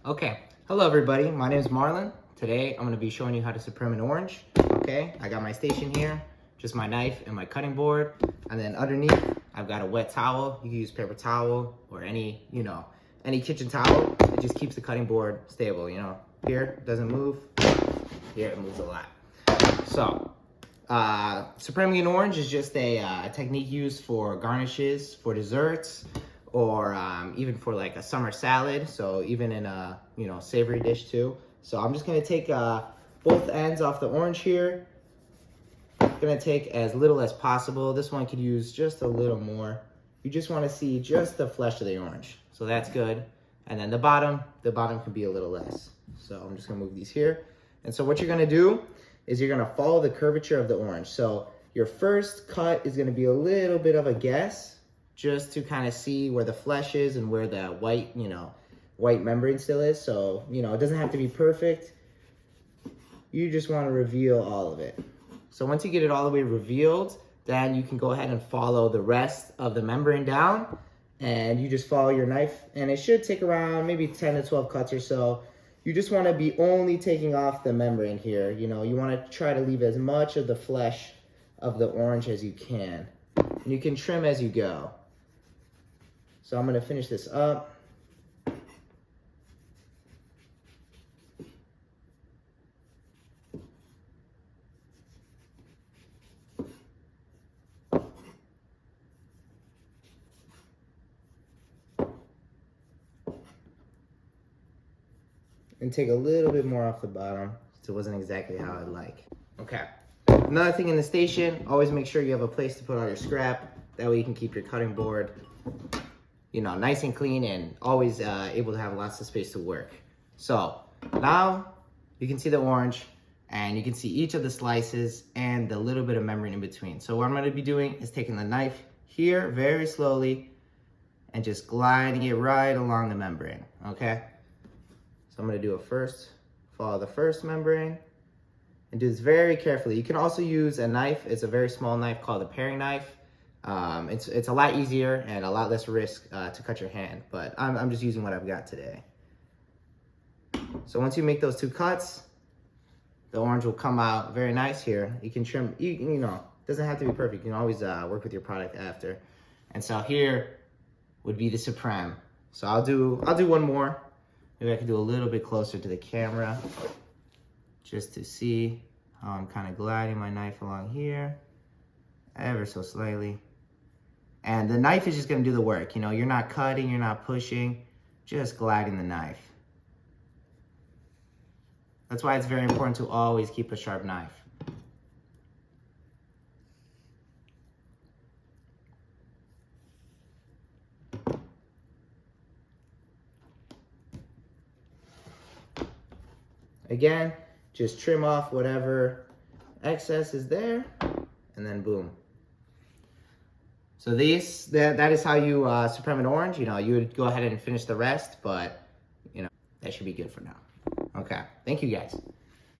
Okay, hello everybody, my name is Marlon. Today I'm going to be showing you how to supreme an orange. Okay, I got my station here, just my knife and my cutting board, and then underneath I've got a wet towel. You can use paper towel or any kitchen towel. It just keeps the cutting board stable, Here it doesn't move, here it moves a lot. So, supreming an orange is just a technique used for garnishes, for desserts, or even for like a summer salad. So even in a savory dish too. So I'm just gonna take both ends off the orange here. I'm gonna take as little as possible. This one could use just a little more. You just want to see just the flesh of the orange, so that's good. And then the bottom can be a little less. So I'm just gonna move these here. And so what you're gonna do is you're gonna follow the curvature of the orange. So your first cut is gonna be a little bit of a guess, just to kind of see where the flesh is and where the white membrane still is. So, it doesn't have to be perfect. You just want to reveal all of it. So once you get it all the way revealed, then you can go ahead and follow the rest of the membrane down, and you just follow your knife, and it should take around maybe 10 to 12 cuts or so. You just want to be only taking off the membrane here. You want to try to leave as much of the flesh of the orange as you can. And you can trim as you go. So I'm going to finish this up. And take a little bit more off the bottom, so it wasn't exactly how I'd like. Okay. Another thing in the station, always make sure you have a place to put all your scrap. That way you can keep your cutting board nice and clean, and always able to have lots of space to work. So now you can see the orange, and you can see each of the slices and the little bit of membrane in between. So what I'm going to be doing is taking the knife here very slowly and just gliding it right along the membrane. Okay, so I'm going to do it first. Follow the first membrane and do this very carefully. You can also use a knife. It's a very small knife called a paring knife. It's a lot easier and a lot less risk to cut your hand, but I'm just using what I've got today. So once you make those two cuts, the orange will come out very nice here. You can trim, it doesn't have to be perfect. You can always work with your product after. And so here would be the supreme. So I'll do one more. Maybe I can do a little bit closer to the camera just to see how I'm kind of gliding my knife along here, ever so slightly. And the knife is just gonna do the work. You're not cutting, you're not pushing, just gliding the knife. That's why it's very important to always keep a sharp knife. Again, just trim off whatever excess is there, and then boom. So that is how you supreme an orange. You would go ahead and finish the rest, but that should be good for now. Okay, thank you guys.